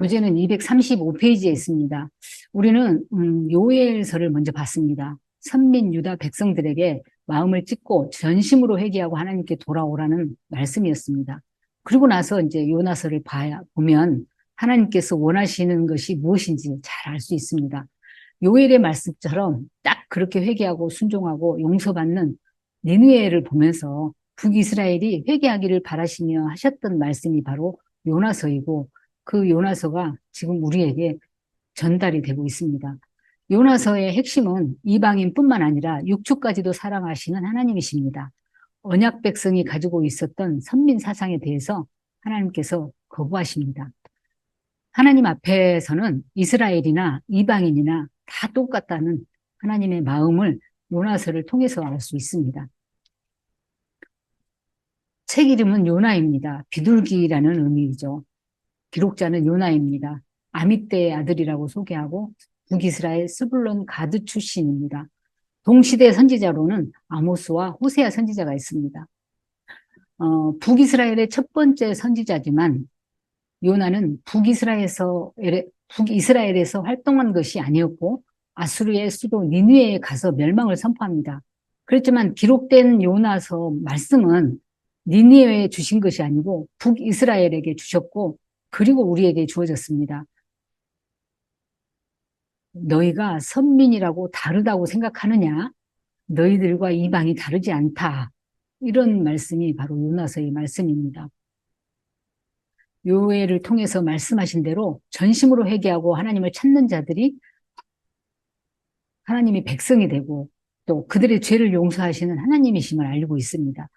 교재는 235페이지에 있습니다. 우리는 요엘서를 먼저 봤습니다. 선민 유다 백성들에게 마음을 찢고 전심으로 회개하고 하나님께 돌아오라는 말씀이었습니다. 그리고 나서 이제 요나서를 보면 하나님께서 원하시는 것이 무엇인지 잘 알 수 있습니다. 요엘의 말씀처럼 딱 그렇게 회개하고 순종하고 용서받는 니느웨를 보면서 북이스라엘이 회개하기를 바라시며 하셨던 말씀이 바로 요나서이고, 그 요나서가 지금 우리에게 전달이 되고 있습니다. 요나서의 핵심은 이방인뿐만 아니라 육축까지도 사랑하시는 하나님이십니다. 언약 백성이 가지고 있었던 선민 사상에 대해서 하나님께서 거부하십니다. 하나님 앞에서는 이스라엘이나 이방인이나 다 똑같다는 하나님의 마음을 요나서를 통해서 알 수 있습니다. 책 이름은 요나입니다. 비둘기라는 의미이죠. 기록자는 요나입니다. 아mit대의 아들이라고 소개하고 북이스라엘 스불론 가드 출신입니다. 동시대 선지자로는 아모스와 호세아 선지자가 있습니다. 북이스라엘의 첫 번째 선지자지만 요나는 북이스라엘에서 활동한 것이 아니었고 아수르의 수도 니느웨에 가서 멸망을 선포합니다. 그렇지만 기록된 요나서 말씀은 니느웨에 주신 것이 아니고 북이스라엘에게 주셨고 그리고 우리에게 주어졌습니다. 너희가 선민이라고 다르다고 생각하느냐? 너희들과 이방이 다르지 않다. 이런 말씀이 바로 요나서의 말씀입니다. 요엘을 통해서 말씀하신 대로 전심으로 회개하고 하나님을 찾는 자들이 하나님의 백성이 되고 또 그들의 죄를 용서하시는 하나님이심을 알고 있습니다.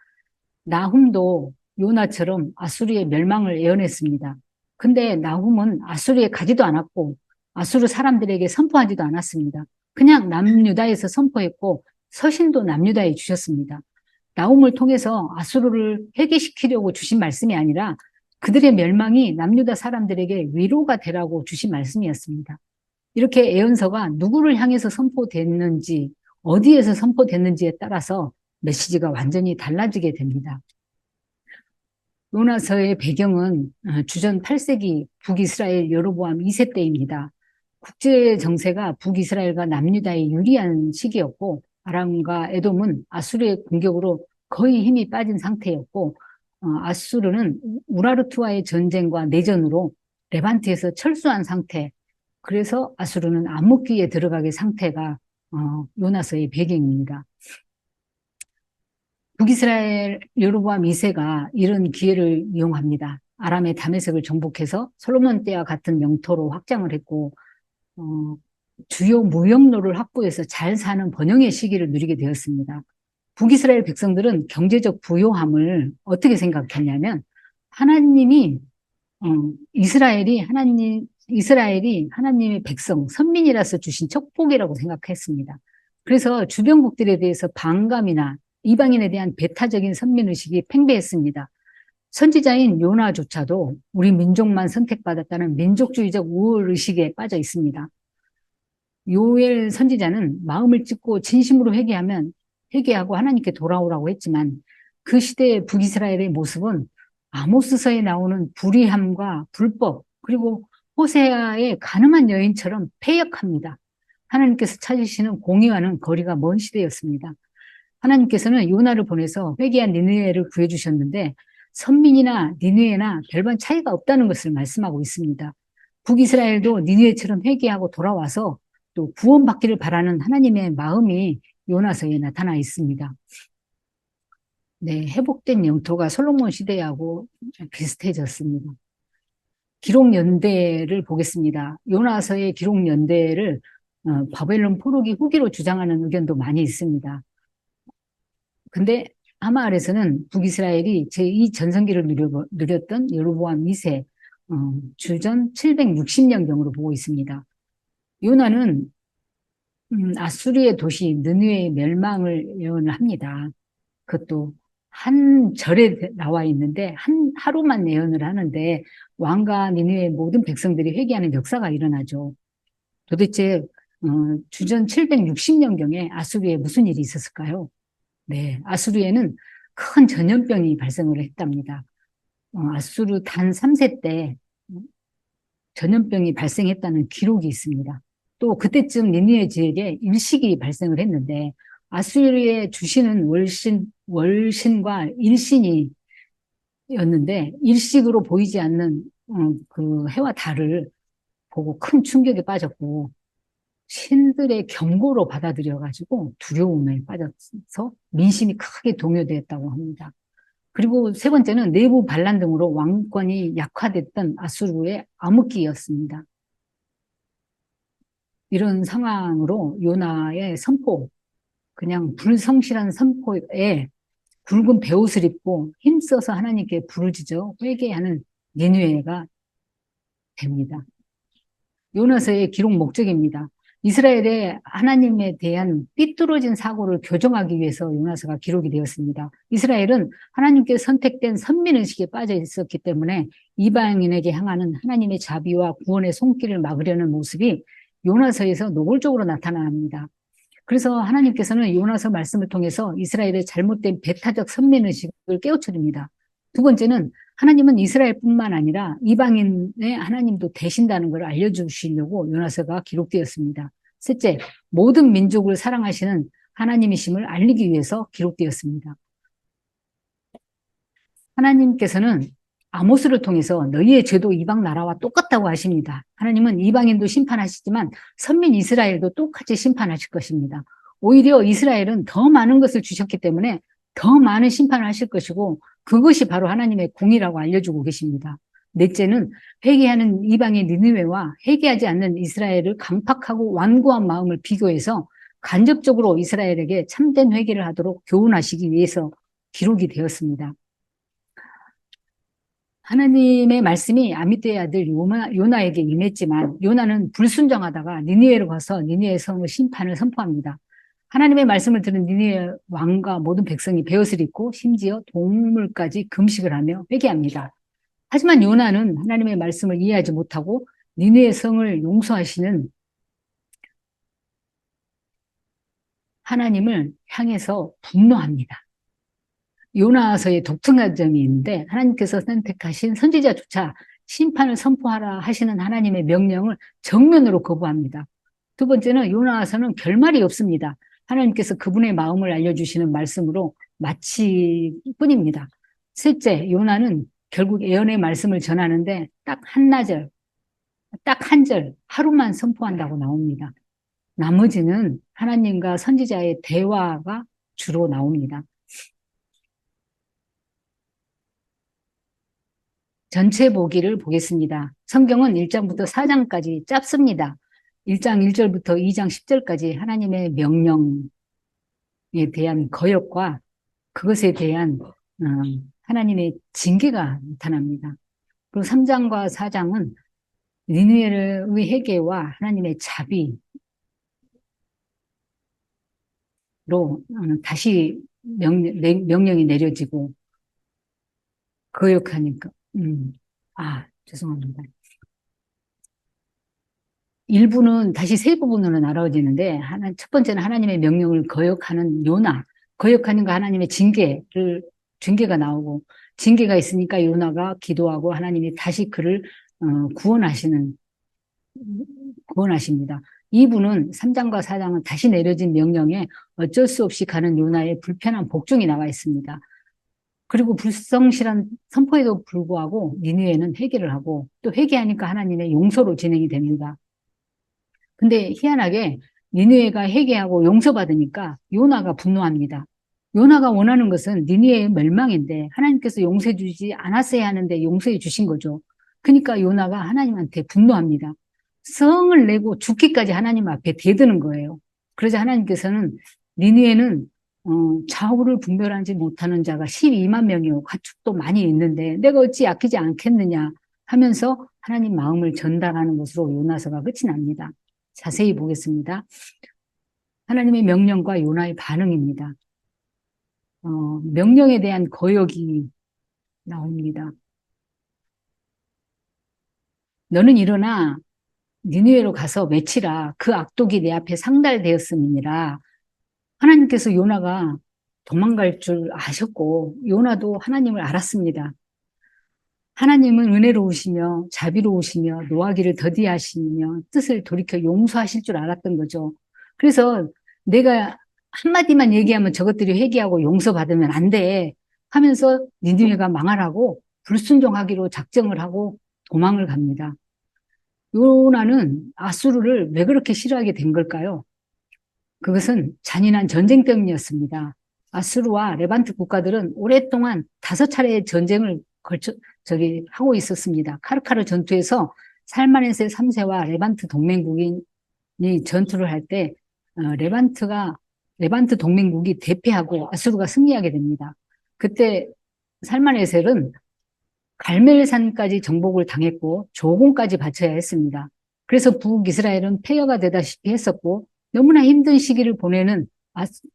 나훔도 요나처럼 아수르의 멸망을 예언했습니다. 근데 나훔은 아수르에 가지도 않았고 아수르 사람들에게 선포하지도 않았습니다. 그냥 남유다에서 선포했고 서신도 남유다에 주셨습니다. 나훔을 통해서 아수르를 회개시키려고 주신 말씀이 아니라 그들의 멸망이 남유다 사람들에게 위로가 되라고 주신 말씀이었습니다. 이렇게 예언서가 누구를 향해서 선포됐는지 어디에서 선포됐는지에 따라서 메시지가 완전히 달라지게 됩니다. 요나서의 배경은 주전 8세기 북이스라엘 여로보암 2세 때입니다. 국제 정세가 북이스라엘과 남유다에 유리한 시기였고 아람과 에돔은 아수르의 공격으로 거의 힘이 빠진 상태였고 아수르는 우라르트와의 전쟁과 내전으로 레반트에서 철수한 상태, 그래서 아수르는 암흑기에 들어가게 상태가 요나서의 배경입니다. 북이스라엘 여로보암 2세가 이런 기회를 이용합니다. 아람의 다메섹을 정복해서 솔로몬 때와 같은 영토로 확장을 했고 주요 무역로를 확보해서 잘 사는 번영의 시기를 누리게 되었습니다. 북이스라엘 백성들은 경제적 부요함을 어떻게 생각했냐면 하나님이 이스라엘이 하나님의 백성, 선민이라서 주신 축복이라고 생각했습니다. 그래서 주변국들에 대해서 반감이나 이방인에 대한 배타적인 선민의식이 팽배했습니다. 선지자인 요나조차도 우리 민족만 선택받았다는 민족주의적 우월의식에 빠져 있습니다. 요엘 선지자는 마음을 찢고 진심으로 회개하고 하나님께 돌아오라고 했지만 그 시대의 북이스라엘의 모습은 아모스서에 나오는 불의함과 불법 그리고 호세아의 가늠한 여인처럼 패역합니다. 하나님께서 찾으시는 공의와는 거리가 먼 시대였습니다. 하나님께서는 요나를 보내서 회개한 니느웨를 구해주셨는데 선민이나 니느웨나 별반 차이가 없다는 것을 말씀하고 있습니다. 북이스라엘도 니느웨처럼 회개하고 돌아와서 또 구원받기를 바라는 하나님의 마음이 요나서에 나타나 있습니다. 네, 회복된 영토가 솔로몬 시대하고 비슷해졌습니다. 기록 연대를 보겠습니다. 요나서의 기록 연대를 바벨론 포로기 후기로 주장하는 의견도 많이 있습니다. 근데 하마알에서는 북이스라엘이 제2 전성기를 누렸던 여로보암 2세 주전 760년경으로 보고 있습니다. 요나는 아수르의 도시 느느웨의 멸망을 예언을 합니다. 그것도 한 절에 나와 있는데 하루만 예언을 하는데 왕과 니느웨의 모든 백성들이 회개하는 역사가 일어나죠. 도대체 주전 760년경에 아수르에 무슨 일이 있었을까요? 네, 아수르에는 큰 전염병이 발생을 했답니다. 아수르 단 3세 때 전염병이 발생했다는 기록이 있습니다. 또 그때쯤 니느웨 지역에 일식이 발생을 했는데 아수르의 주신은 월신과 일신이었는데 일식으로 보이지 않는 그 해와 달을 보고 큰 충격에 빠졌고 신들의 경고로 받아들여가지고 두려움에 빠져서 민심이 크게 동요되었다고 합니다. 그리고 세 번째는 내부 반란 등으로 왕권이 약화됐던 아수르의 암흑기였습니다. 이런 상황으로 요나의 선포, 그냥 불성실한 선포에 굵은 베옷을 입고 힘써서 하나님께 부르짖어 회개하는 니느웨가 됩니다. 요나서의 기록 목적입니다. 이스라엘의 하나님에 대한 삐뚤어진 사고를 교정하기 위해서 요나서가 기록이 되었습니다. 이스라엘은 하나님께 선택된 선민의식에 빠져 있었기 때문에 이방인에게 향하는 하나님의 자비와 구원의 손길을 막으려는 모습이 요나서에서 노골적으로 나타납니다. 그래서 하나님께서는 요나서 말씀을 통해서 이스라엘의 잘못된 배타적 선민의식을 깨우쳐줍니다. 두 번째는 하나님은 이스라엘뿐만 아니라 이방인의 하나님도 되신다는 걸 알려주시려고 요나서가 기록되었습니다. 셋째, 모든 민족을 사랑하시는 하나님이심을 알리기 위해서 기록되었습니다. 하나님께서는 아모스를 통해서 너희의 죄도 이방 나라와 똑같다고 하십니다. 하나님은 이방인도 심판하시지만 선민 이스라엘도 똑같이 심판하실 것입니다. 오히려 이스라엘은 더 많은 것을 주셨기 때문에 더 많은 심판을 하실 것이고 그것이 바로 하나님의 공의라고 알려주고 계십니다. 넷째는 회개하는 이방인 니느웨와 회개하지 않는 이스라엘을 강팍하고 완고한 마음을 비교해서 간접적으로 이스라엘에게 참된 회개를 하도록 교훈하시기 위해서 기록이 되었습니다. 하나님의 말씀이 아미떼의 아들 요나에게 임했지만 요나는 불순종하다가 니느웨로 가서 니느웨 성의 심판을 선포합니다. 하나님의 말씀을 들은 니느웨 왕과 모든 백성이 베옷을 입고 심지어 동물까지 금식을 하며 회개합니다. 하지만 요나는 하나님의 말씀을 이해하지 못하고 니느웨 성을 용서하시는 하나님을 향해서 분노합니다. 요나서의 독특한 점이 있는데 하나님께서 선택하신 선지자조차 심판을 선포하라 하시는 하나님의 명령을 정면으로 거부합니다. 두 번째는 요나서는 결말이 없습니다. 하나님께서 그분의 마음을 알려주시는 말씀으로 마칠 뿐입니다. 셋째, 요나는 결국 예언의 말씀을 전하는데 딱 한나절, 딱 한 절, 하루만 선포한다고 나옵니다. 나머지는 하나님과 선지자의 대화가 주로 나옵니다. 전체 보기를 보겠습니다. 성경은 1장부터 4장까지 짧습니다. 1장 1절부터 2장 10절까지 하나님의 명령에 대한 거역과 그것에 대한 하나님의 징계가 나타납니다. 그리고 3장과 4장은 니느웨의 회개와 하나님의 자비로 다시 명령이 내려지고 거역하니까 죄송합니다. 일부는 다시 세 부분으로 나눠지는데 첫 번째는 하나님의 명령을 거역하는 요나, 거역하는 거 하나님의 징계가 나오고 징계가 있으니까 요나가 기도하고 하나님이 다시 그를 구원하십니다. 2부는 3장과 4장은 다시 내려진 명령에 어쩔 수 없이 가는 요나의 불편한 복종이 나와 있습니다. 그리고 불성실한 선포에도 불구하고 니느웨는 회개를 하고 또 회개하니까 하나님의 용서로 진행이 됩니다. 근데 희한하게 니느웨가 회개하고 용서받으니까 요나가 분노합니다. 요나가 원하는 것은 니느웨의 멸망인데 하나님께서 용서해 주지 않았어야 하는데 용서해 주신 거죠. 그러니까 요나가 하나님한테 분노합니다. 성을 내고 죽기까지 하나님 앞에 대드는 거예요. 그래서 하나님께서는 니느웨는 좌우를 분별하지 못하는 자가 12만 명이요. 가축도 많이 있는데 내가 어찌 약하지 않겠느냐 하면서 하나님 마음을 전달하는 것으로 요나서가 끝이 납니다. 자세히 보겠습니다. 하나님의 명령과 요나의 반응입니다. 명령에 대한 거역이 나옵니다. 너는 일어나 니느웨로 가서 외치라. 그 악독이 내 앞에 상달되었음이니라. 하나님께서 요나가 도망갈 줄 아셨고 요나도 하나님을 알았습니다. 하나님은 은혜로우시며 자비로우시며 노하기를 더디하시며 뜻을 돌이켜 용서하실 줄 알았던 거죠. 그래서 내가 한마디만 얘기하면 저것들이 회개하고 용서받으면 안 돼 하면서 니느웨가 망하라고 불순종하기로 작정을 하고 도망을 갑니다. 요나는 아수르를 왜 그렇게 싫어하게 된 걸까요? 그것은 잔인한 전쟁 때문이었습니다. 아수르와 레반트 국가들은 오랫동안 5차례의 전쟁을 하고 있었습니다. 카르카르 전투에서 살마네세 3세와 레반트 동맹국이 전투를 할 때, 레반트 동맹국이 대패하고 아수르가 승리하게 됩니다. 그때 살마네셀은 갈멜산까지 정복을 당했고 조공까지 바쳐야 했습니다. 그래서 북이스라엘은 폐허가 되다시피 했었고 너무나 힘든 시기를 보내는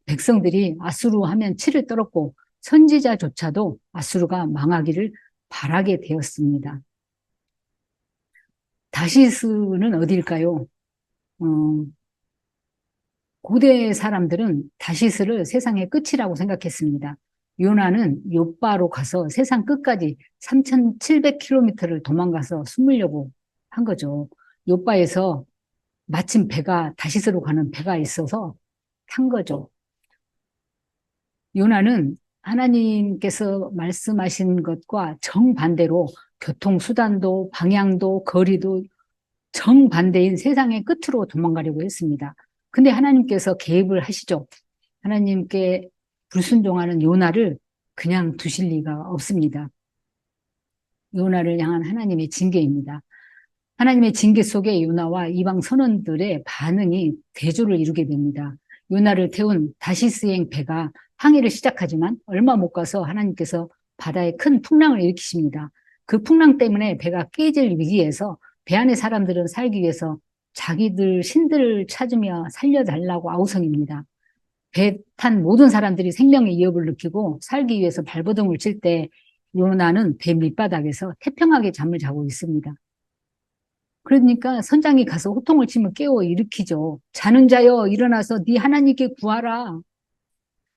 백성들이 아수르 하면 치를 떨었고 선지자조차도 아수르가 망하기를 바라게 되었습니다. 다시스는 어디일까요? 고대 사람들은 다시스를 세상의 끝이라고 생각했습니다. 요나는 요바로 가서 세상 끝까지 3,700km를 도망가서 숨으려고 한 거죠. 요바에서 마침 다시스로 가는 배가 있어서 탄 거죠. 요나는 하나님께서 말씀하신 것과 정반대로 교통수단도 방향도 거리도 정반대인 세상의 끝으로 도망가려고 했습니다. 근데 하나님께서 개입을 하시죠. 하나님께 불순종하는 요나를 그냥 두실 리가 없습니다. 요나를 향한 하나님의 징계입니다. 하나님의 징계 속에 요나와 이방 선원들의 반응이 대조를 이루게 됩니다. 요나를 태운 다시스행 배가 항해를 시작하지만 얼마 못 가서 하나님께서 바다에 큰 풍랑을 일으키십니다. 그 풍랑 때문에 배가 깨질 위기에서 배 안의 사람들은 살기 위해서 자기들 신들을 찾으며 살려달라고 아우성입니다. 배 탄 모든 사람들이 생명의 위협을 느끼고 살기 위해서 발버둥을 칠 때 요나는 배 밑바닥에서 태평하게 잠을 자고 있습니다. 그러니까 선장이 가서 호통을 치면 깨워 일으키죠. 자는 자여 일어나서 네 하나님께 구하라.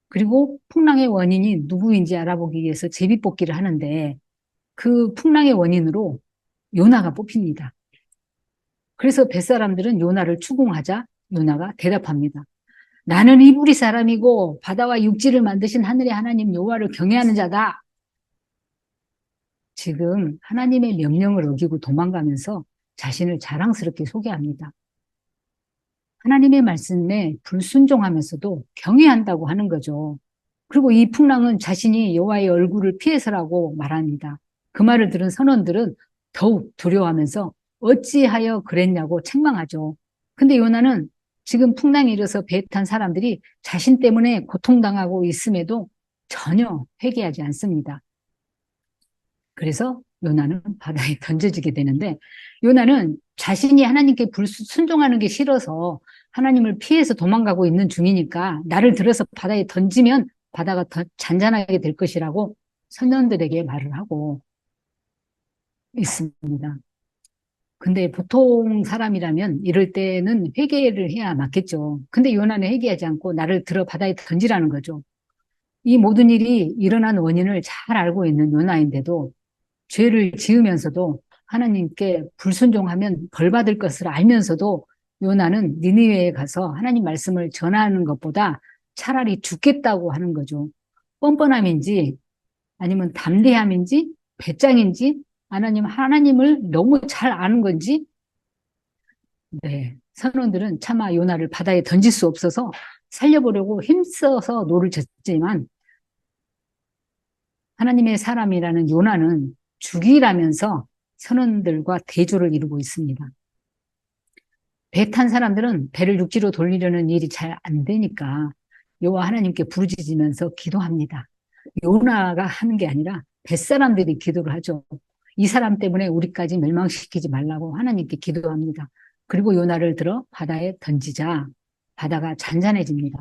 그리고 풍랑의 원인이 누구인지 알아보기 위해서 제비뽑기를 하는데 그 풍랑의 원인으로 요나가 뽑힙니다. 그래서 뱃사람들은 요나를 추궁하자 요나가 대답합니다. 나는 이브리 사람이고 바다와 육지를 만드신 하늘의 하나님 여호와를 경외하는 자다. 지금 하나님의 명령을 어기고 도망가면서 자신을 자랑스럽게 소개합니다. 하나님의 말씀에 불순종하면서도 경외한다고 하는 거죠. 그리고 이 풍랑은 자신이 여호와의 얼굴을 피해서라고 말합니다. 그 말을 들은 선원들은 더욱 두려워하면서 어찌하여 그랬냐고 책망하죠. 근데 요나는 지금 풍랑이 일어서 배에 탄 사람들이 자신 때문에 고통당하고 있음에도 전혀 회개하지 않습니다. 그래서 요나는 바다에 던져지게 되는데 요나는 자신이 하나님께 불순종하는 게 싫어서 하나님을 피해서 도망가고 있는 중이니까 나를 들어서 바다에 던지면 바다가 더 잔잔하게 될 것이라고 선원들에게 말을 하고 있습니다. 근데 보통 사람이라면 이럴 때는 회개를 해야 맞겠죠. 근데 요나는 회개하지 않고 나를 들어 바다에 던지라는 거죠. 이 모든 일이 일어난 원인을 잘 알고 있는 요나인데도 죄를 지으면서도 하나님께 불순종하면 벌 받을 것을 알면서도 요나는 니느웨에 가서 하나님 말씀을 전하는 것보다 차라리 죽겠다고 하는 거죠. 뻔뻔함인지 아니면 담대함인지 배짱인지 하나님을 너무 잘 아는 건지 네, 선원들은 차마 요나를 바다에 던질 수 없어서 살려보려고 힘써서 노를 젓지만 하나님의 사람이라는 요나는 죽이라면서 선원들과 대조를 이루고 있습니다. 배 탄 사람들은 배를 육지로 돌리려는 일이 잘 안 되니까 여호와 하나님께 부르짖으면서 기도합니다. 요나가 하는 게 아니라 뱃사람들이 기도를 하죠. 이 사람 때문에 우리까지 멸망시키지 말라고 하나님께 기도합니다. 그리고 요나를 들어 바다에 던지자 바다가 잔잔해집니다.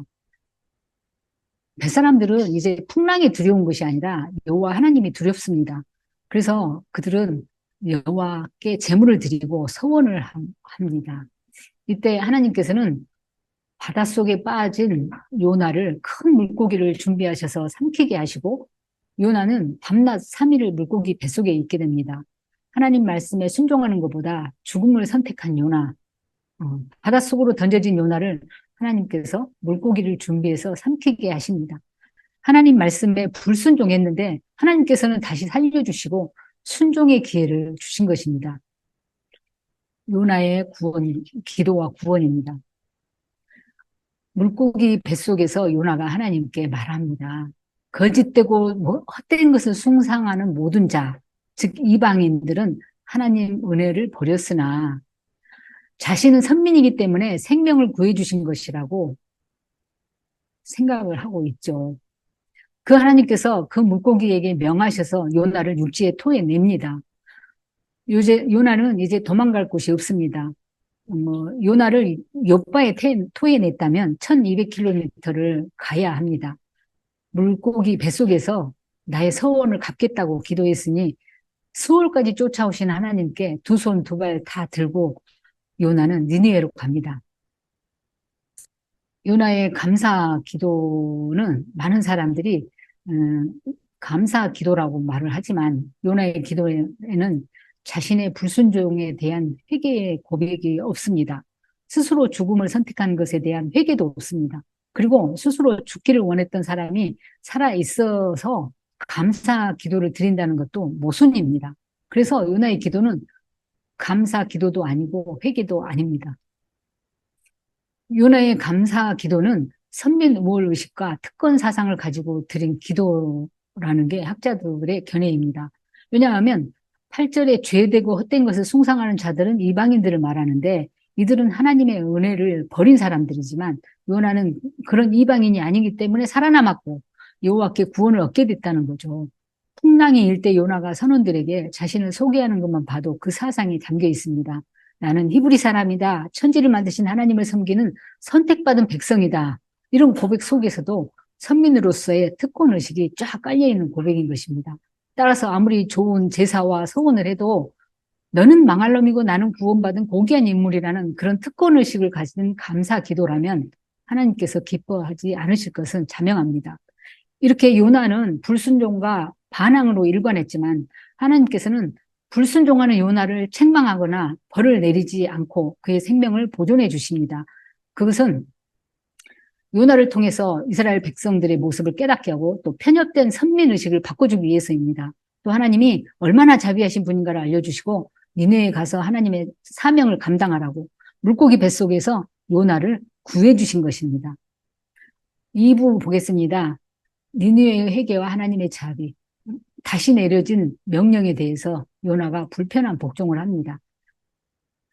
뱃사람들은 이제 풍랑이 두려운 것이 아니라 여호와 하나님이 두렵습니다. 그래서 그들은 여호와께 제물을 드리고 서원을 합니다. 이때 하나님께서는 바닷속에 빠진 요나를 큰 물고기를 준비하셔서 삼키게 하시고 요나는 밤낮 3일을 물고기 뱃속에 있게 됩니다. 하나님 말씀에 순종하는 것보다 죽음을 선택한 요나, 바닷속으로 던져진 요나를 하나님께서 물고기를 준비해서 삼키게 하십니다. 하나님 말씀에 불순종했는데 하나님께서는 다시 살려주시고 순종의 기회를 주신 것입니다. 요나의 기도와 구원입니다. 물고기 뱃속에서 요나가 하나님께 말합니다. 거짓되고 헛된 것을 숭상하는 모든 자, 즉 이방인들은 하나님 은혜를 버렸으나 자신은 선민이기 때문에 생명을 구해주신 것이라고 생각을 하고 있죠. 그 하나님께서 그 물고기에게 명하셔서 요나를 육지에 토해냅니다. 요나는 이제 도망갈 곳이 없습니다. 요나를 욥바에 토해냈다면 1200km를 가야 합니다. 물고기 뱃속에서 나의 서원을 갚겠다고 기도했으니 수월까지 쫓아오신 하나님께 두 손 두 발 다 들고 요나는 니느웨로 갑니다. 요나의 감사 기도는 많은 사람들이 감사 기도라고 말을 하지만 요나의 기도에는 자신의 불순종에 대한 회개의 고백이 없습니다. 스스로 죽음을 선택한 것에 대한 회개도 없습니다. 그리고 스스로 죽기를 원했던 사람이 살아있어서 감사 기도를 드린다는 것도 모순입니다. 그래서 요나의 기도는 감사 기도도 아니고 회개도 아닙니다. 요나의 감사 기도는 선민 우월 의식과 특권 사상을 가지고 드린 기도라는 게 학자들의 견해입니다. 왜냐하면 8절에 죄되고 헛된 것을 숭상하는 자들은 이방인들을 말하는데 이들은 하나님의 은혜를 버린 사람들이지만 요나는 그런 이방인이 아니기 때문에 살아남았고 여호와께 구원을 얻게 됐다는 거죠. 풍랑이 일 때 요나가 선원들에게 자신을 소개하는 것만 봐도 그 사상이 담겨 있습니다. 나는 히브리 사람이다. 천지를 만드신 하나님을 섬기는 선택받은 백성이다. 이런 고백 속에서도 선민으로서의 특권의식이 쫙 깔려있는 고백인 것입니다. 따라서 아무리 좋은 제사와 서원을 해도 너는 망할 놈이고 나는 구원받은 고귀한 인물이라는 그런 특권의식을 가진 감사 기도라면 하나님께서 기뻐하지 않으실 것은 자명합니다. 이렇게 요나는 불순종과 반항으로 일관했지만 하나님께서는 불순종하는 요나를 책망하거나 벌을 내리지 않고 그의 생명을 보존해 주십니다. 그것은 요나를 통해서 이스라엘 백성들의 모습을 깨닫게 하고 또 편협된 선민의식을 바꿔주기 위해서입니다. 또 하나님이 얼마나 자비하신 분인가를 알려주시고 니느웨에 가서 하나님의 사명을 감당하라고 물고기 뱃속에서 요나를 구해주신 것입니다. 2부 보겠습니다. 니느웨의 회개와 하나님의 자비. 다시 내려진 명령에 대해서 요나가 불편한 복종을 합니다.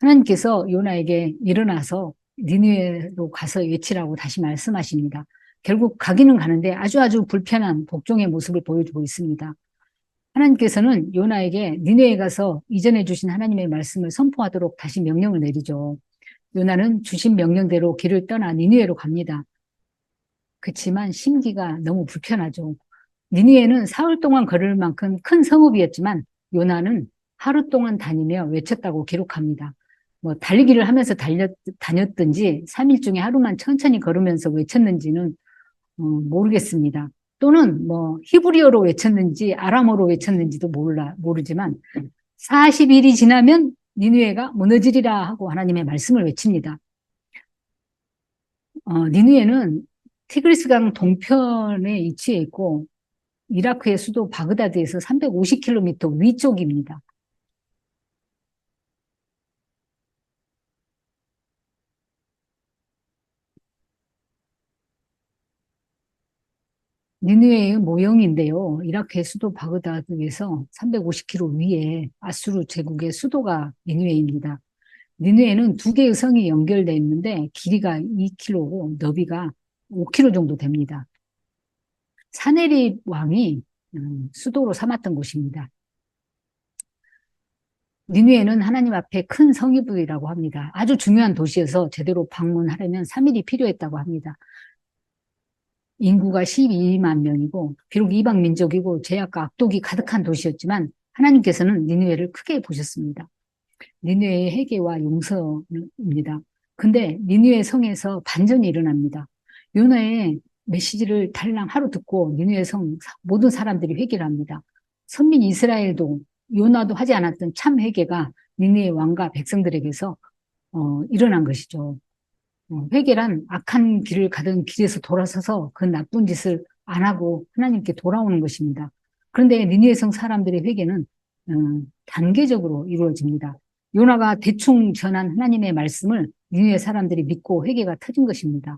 하나님께서 요나에게 일어나서 니느웨로 가서 외치라고 다시 말씀하십니다. 결국 가기는 가는데 아주 불편한 복종의 모습을 보여주고 있습니다. 하나님께서는 요나에게 니느웨에 가서 이전해 주신 하나님의 말씀을 선포하도록 다시 명령을 내리죠. 요나는 주신 명령대로 길을 떠나 니느웨로 갑니다. 그렇지만 심기가 너무 불편하죠. 니느웨는 사흘 동안 걸을 만큼 큰 성읍이었지만 요나는 하루 동안 다니며 외쳤다고 기록합니다. 달리기를 하면서 다녔든지 3일 중에 하루만 천천히 걸으면서 외쳤는지는 모르겠습니다. 또는 히브리어로 외쳤는지 아람어로 외쳤는지도 모르지만 40일이 지나면 니느웨가 무너지리라 하고 하나님의 말씀을 외칩니다. 니느웨는 티그리스강 동편에 위치해 있고 이라크의 수도 바그다드에서 350km 위쪽입니다. 니느웨의 모형인데요. 이라크의 수도 바그다드에서 350km 위에 아수르 제국의 수도가 니느웨입니다. 니느웨는 두 개의 성이 연결되어 있는데 길이가 2km고 너비가 5km 정도 됩니다. 사네립 왕이 수도로 삼았던 곳입니다. 니느웨는 하나님 앞에 큰 성읍이라고 합니다. 아주 중요한 도시여서 제대로 방문하려면 3일이 필요했다고 합니다. 인구가 12만 명이고 비록 이방 민족이고 죄악과 악독이 가득한 도시였지만 하나님께서는 니느웨를 크게 보셨습니다. 니느웨의 회개와 용서입니다. 근데 니느웨 성에서 반전이 일어납니다. 요나의 메시지를 달랑 하루 듣고 니느웨 성 모든 사람들이 회개를 합니다. 선민 이스라엘도 요나도 하지 않았던 참 회개가 니느웨 왕과 백성들에게서 일어난 것이죠. 회개란 악한 길을 가던 길에서 돌아서서 그 나쁜 짓을 안 하고 하나님께 돌아오는 것입니다. 그런데 니느웨 성 사람들의 회개는 단계적으로 이루어집니다. 요나가 대충 전한 하나님의 말씀을 니느웨 사람들이 믿고 회개가 터진 것입니다.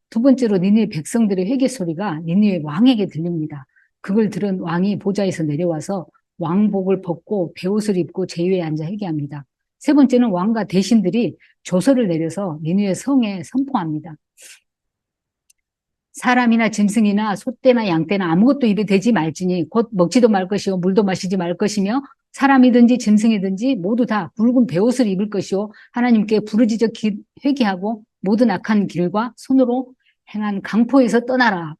두 번째로 니느웨 백성들의 회개 소리가 니느웨 왕에게 들립니다. 그걸 들은 왕이 보좌에서 내려와서 왕복을 벗고 베옷을 입고 제위에 앉아 회개합니다. 세 번째는 왕과 대신들이 조서를 내려서 니느웨 성에 선포합니다. 사람이나 짐승이나 소떼나 양떼나 아무것도 입에 대지 말지니 곧 먹지도 말 것이요 물도 마시지 말 것이며 사람이든지 짐승이든지 모두 다 붉은 베옷을 입을 것이요 하나님께 부르짖어 회개하고 모든 악한 길과 손으로 행한 강포에서 떠나라.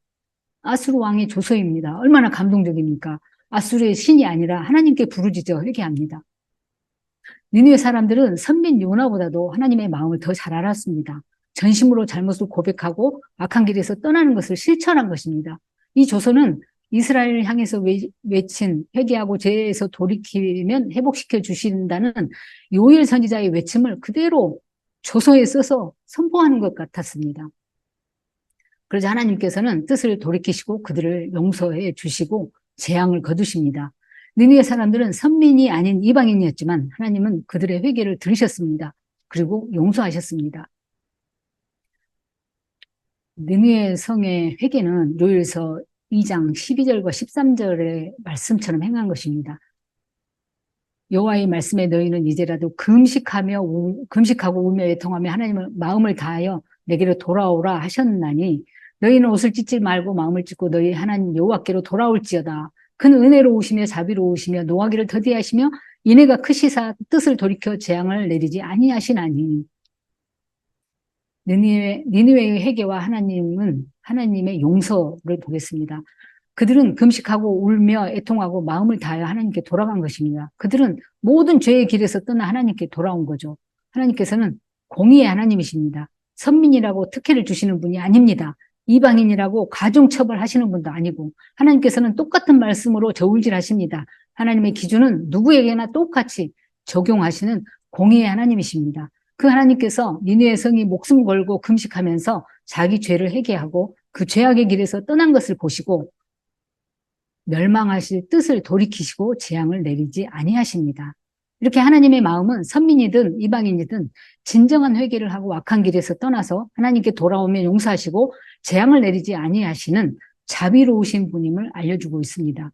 아수르 왕의 조서입니다. 얼마나 감동적입니까? 아수르의 신이 아니라 하나님께 부르짖어 회개합니다. 니느웨 사람들은 선민 요나보다도 하나님의 마음을 더 잘 알았습니다. 전심으로 잘못을 고백하고 악한 길에서 떠나는 것을 실천한 것입니다. 이 조서는 이스라엘을 향해서 외친 회개하고 죄에서 돌이키면 회복시켜 주신다는 요엘 선지자의 외침을 그대로 조서에 써서 선포하는 것 같았습니다. 그러자 하나님께서는 뜻을 돌이키시고 그들을 용서해 주시고 재앙을 거두십니다. 니느웨 사람들은 선민이 아닌 이방인이었지만 하나님은 그들의 회개를 들으셨습니다. 그리고 용서하셨습니다. 니느웨 성의 회개는 요엘서 2장 12절과 13절의 말씀처럼 행한 것입니다. 여호와의 말씀에 너희는 이제라도 금식하고 울며 애통하며 하나님을 마음을 다하여 내게로 돌아오라 하셨나니 너희는 옷을 찢지 말고 마음을 찢고 너희 하나님 여호와께로 돌아올지어다. 그는 은혜로우시며 자비로우시며 노하기를 더디하시며 인애가 크시사 뜻을 돌이켜 재앙을 내리지 아니하시나니. 니느웨의 회개와 하나님의 용서를 보겠습니다. 그들은 금식하고 울며 애통하고 마음을 다하여 하나님께 돌아간 것입니다. 그들은 모든 죄의 길에서 떠나 하나님께 돌아온 거죠. 하나님께서는 공의의 하나님이십니다. 선민이라고 특혜를 주시는 분이 아닙니다. 이방인이라고 가중처벌하시는 분도 아니고 하나님께서는 똑같은 말씀으로 저울질하십니다. 하나님의 기준은 누구에게나 똑같이 적용하시는 공의의 하나님이십니다. 그 하나님께서 니느웨 성이 목숨 걸고 금식하면서 자기 죄를 회개하고 그 죄악의 길에서 떠난 것을 보시고 멸망하실 뜻을 돌이키시고 재앙을 내리지 아니하십니다. 이렇게 하나님의 마음은 선민이든 이방인이든 진정한 회개를 하고 악한 길에서 떠나서 하나님께 돌아오면 용서하시고 재앙을 내리지 아니하시는 자비로우신 분임을 알려주고 있습니다.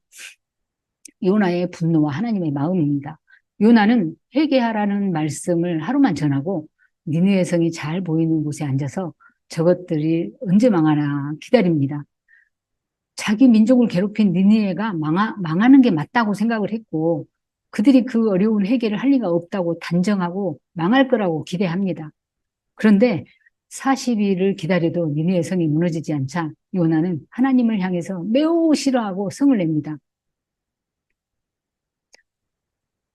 요나의 분노와 하나님의 마음입니다. 요나는 회개하라는 말씀을 하루만 전하고 니느웨 성이 잘 보이는 곳에 앉아서 저것들이 언제 망하나 기다립니다. 자기 민족을 괴롭힌 니느웨가 망하는 게 맞다고 생각을 했고 그들이 그 어려운 회개를 할 리가 없다고 단정하고 망할 거라고 기대합니다. 그런데 40일을 기다려도 니느웨 성이 무너지지 않자 요나는 하나님을 향해서 매우 싫어하고 성을 냅니다.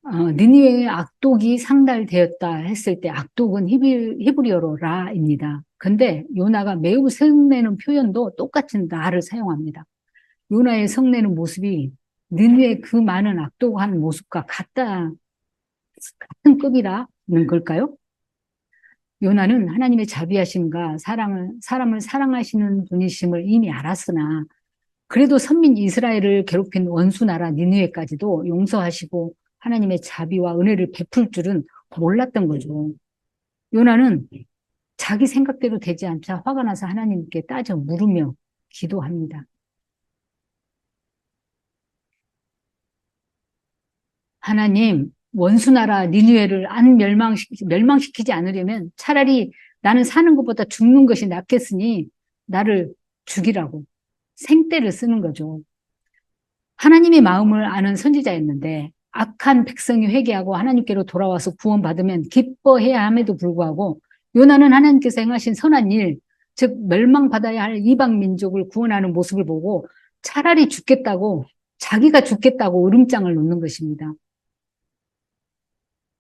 니느웨의 악독이 상달되었다 했을 때 악독은 히브리어로 라입니다. 근데 요나가 매우 성내는 표현도 똑같은 라를 사용합니다. 요나의 성내는 모습이 니느웨의 그 많은 악독한 모습과 같은 급이라는 걸까요? 요나는 하나님의 자비하심과 사람을 사랑하시는 분이심을 이미 알았으나 그래도 선민 이스라엘을 괴롭힌 원수 나라 니느웨까지도 용서하시고 하나님의 자비와 은혜를 베풀 줄은 몰랐던 거죠. 요나는 자기 생각대로 되지 않자 화가 나서 하나님께 따져 물으며 기도합니다. 하나님, 원수 나라 니느웨를 안 멸망시키지 않으려면 차라리 나는 사는 것보다 죽는 것이 낫겠으니 나를 죽이라고 생떼를 쓰는 거죠. 하나님의 마음을 아는 선지자였는데 악한 백성이 회개하고 하나님께로 돌아와서 구원받으면 기뻐해야 함에도 불구하고 요나는 하나님께서 행하신 선한 일, 즉 멸망받아야 할 이방 민족을 구원하는 모습을 보고 차라리 자기가 죽겠다고 으름장을 놓는 것입니다.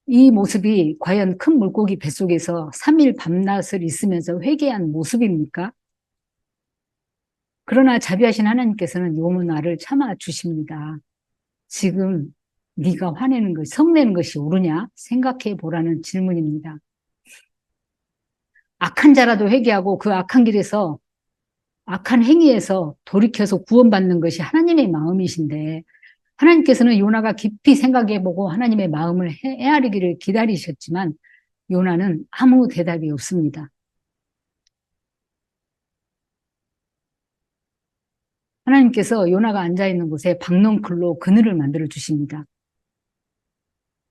이 모습이 과연 큰 물고기 뱃속에서 3일 밤낮을 있으면서 회개한 모습입니까? 그러나 자비하신 하나님께서는 요나를 참아 주십니다. 지금 네가 화내는 것이, 성내는 것이 옳으냐? 생각해 보라는 질문입니다. 악한 자라도 회개하고 그 악한 길에서, 악한 행위에서 돌이켜서 구원받는 것이 하나님의 마음이신데, 하나님께서는 요나가 깊이 생각해보고 하나님의 마음을 헤아리기를 기다리셨지만, 요나는 아무 대답이 없습니다. 하나님께서 요나가 앉아있는 곳에 박넝쿨로 그늘을 만들어 주십니다.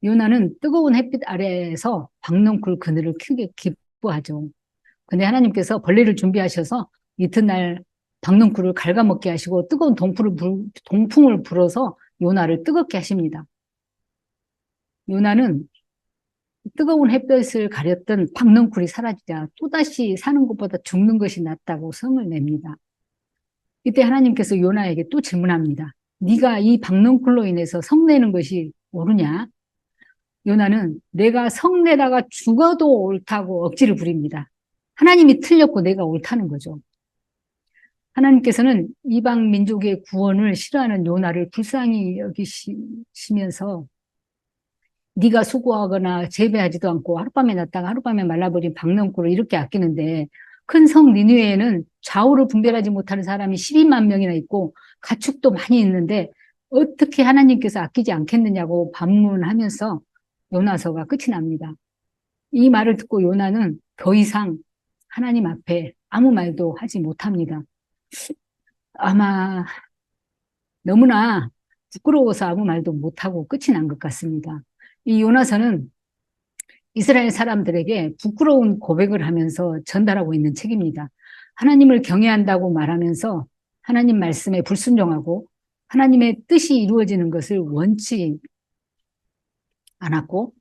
요나는 뜨거운 햇빛 아래에서 박넝쿨 그늘을 크게 기뻐하죠. 근데 하나님께서 벌레를 준비하셔서 이튿날 박넝쿨을 갉아먹게 하시고 뜨거운 동풍을 불어서 요나를 뜨겁게 하십니다. 요나는 뜨거운 햇볕을 가렸던 박넝쿨이 사라지자 또다시 사는 것보다 죽는 것이 낫다고 성을 냅니다. 이때 하나님께서 요나에게 또 질문합니다. 네가 이 박넝쿨로 인해서 성내는 것이 옳으냐? 요나는 내가 성내다가 죽어도 옳다고 억지를 부립니다. 하나님이 틀렸고 내가 옳다는 거죠. 하나님께서는 이방 민족의 구원을 싫어하는 요나를 불쌍히 여기시면서 네가 수고하거나 재배하지도 않고 하룻밤에 났다가 하룻밤에 말라버린 박넝쿨을 이렇게 아끼는데 큰 성 니느웨에는 좌우를 분별하지 못하는 사람이 12만 명이나 있고 가축도 많이 있는데 어떻게 하나님께서 아끼지 않겠느냐고 반문하면서 요나서가 끝이 납니다. 이 말을 듣고 요나는 더 이상 하나님 앞에 아무 말도 하지 못합니다. 아마 너무나 부끄러워서 아무 말도 못하고 끝이 난 것 같습니다. 이 요나서는 이스라엘 사람들에게 부끄러운 고백을 하면서 전달하고 있는 책입니다. 하나님을 경외한다고 말하면서 하나님 말씀에 불순종하고 하나님의 뜻이 이루어지는 것을 원치 않았고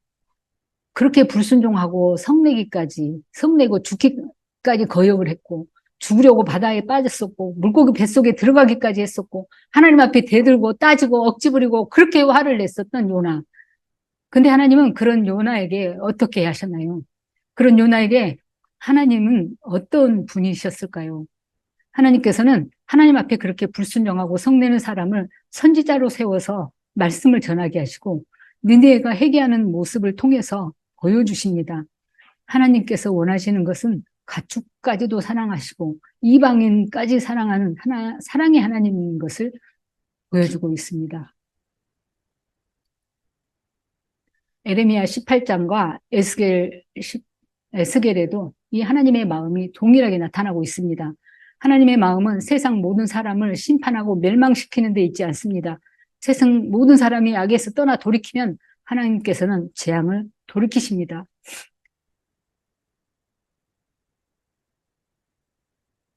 그렇게 불순종하고 성내고 죽기까지 거역을 했고 죽으려고 바다에 빠졌었고 물고기 뱃속에 들어가기까지 했었고 하나님 앞에 대들고 따지고 억지 부리고 그렇게 화를 냈었던 요나. 근데 하나님은 그런 요나에게 어떻게 하셨나요? 그런 요나에게 하나님은 어떤 분이셨을까요? 하나님께서는 하나님 앞에 그렇게 불순종하고 성내는 사람을 선지자로 세워서 말씀을 전하게 하시고 니느웨가 회개하는 모습을 통해서 보여주십니다. 하나님께서 원하시는 것은 가축까지도 사랑하시고 이방인까지 사랑하는 사랑의 하나님인 것을 보여주고 있습니다. 에레미야 18장과 에스겔에도 이 하나님의 마음이 동일하게 나타나고 있습니다. 하나님의 마음은 세상 모든 사람을 심판하고 멸망시키는 데 있지 않습니다. 세상 모든 사람이 악에서 떠나 돌이키면 하나님께서는 재앙을 돌이키십니다.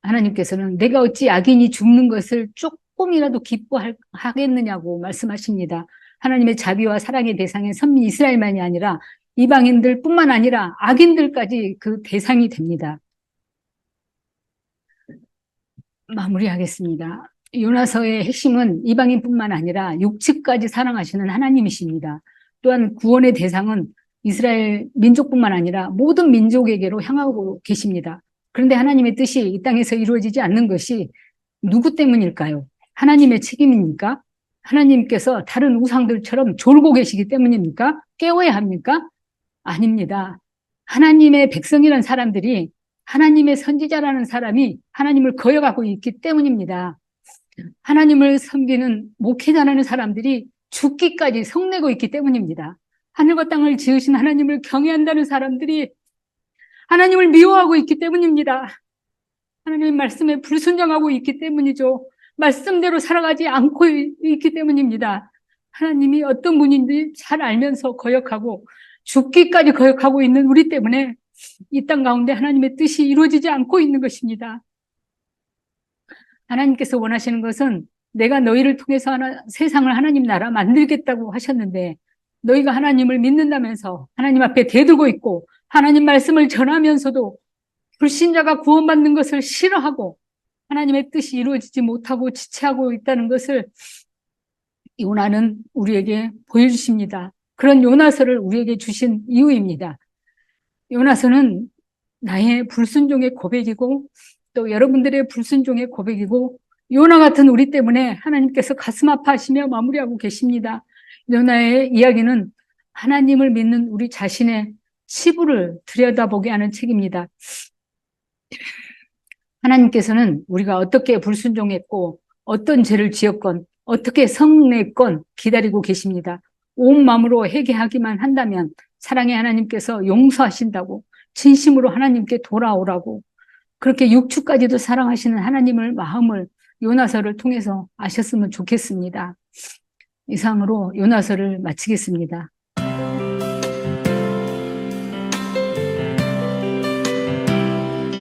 하나님께서는 내가 어찌 악인이 죽는 것을 조금이라도 기뻐하겠느냐고 말씀하십니다. 하나님의 자비와 사랑의 대상인 선민 이스라엘만이 아니라 이방인들뿐만 아니라 악인들까지 그 대상이 됩니다. 마무리하겠습니다. 요나서의 핵심은 이방인뿐만 아니라 육측까지 사랑하시는 하나님이십니다. 또한 구원의 대상은 이스라엘 민족뿐만 아니라 모든 민족에게로 향하고 계십니다. 그런데 하나님의 뜻이 이 땅에서 이루어지지 않는 것이 누구 때문일까요? 하나님의 책임입니까? 하나님께서 다른 우상들처럼 졸고 계시기 때문입니까? 깨워야 합니까? 아닙니다. 하나님의 백성이라는 사람들이 하나님의 선지자라는 사람이 하나님을 거역하고 있기 때문입니다. 하나님을 섬기는 목회자라는 사람들이 죽기까지 성내고 있기 때문입니다. 하늘과 땅을 지으신 하나님을 경외한다는 사람들이 하나님을 미워하고 있기 때문입니다. 하나님의 말씀에 불순종하고 있기 때문이죠. 말씀대로 살아가지 않고 있기 때문입니다. 하나님이 어떤 분인지 잘 알면서 거역하고 죽기까지 거역하고 있는 우리 때문에 이 땅 가운데 하나님의 뜻이 이루어지지 않고 있는 것입니다. 하나님께서 원하시는 것은 내가 너희를 통해서 세상을 하나님 나라 만들겠다고 하셨는데 너희가 하나님을 믿는다면서 하나님 앞에 대들고 있고 하나님 말씀을 전하면서도 불신자가 구원받는 것을 싫어하고 하나님의 뜻이 이루어지지 못하고 지체하고 있다는 것을 요나는 우리에게 보여주십니다. 그런 요나서를 우리에게 주신 이유입니다. 요나서는 나의 불순종의 고백이고 또 여러분들의 불순종의 고백이고 요나 같은 우리 때문에 하나님께서 가슴 아파하시며 마무리하고 계십니다. 요나의 이야기는 하나님을 믿는 우리 자신의 치부를 들여다보게 하는 책입니다. 하나님께서는 우리가 어떻게 불순종했고 어떤 죄를 지었건 어떻게 성냈건 기다리고 계십니다. 온 마음으로 회개하기만 한다면 사랑의 하나님께서 용서하신다고, 진심으로 하나님께 돌아오라고, 그렇게 육축까지도 사랑하시는 하나님을 마음을 요나서를 통해서 아셨으면 좋겠습니다. 이상으로 요나서를 마치겠습니다.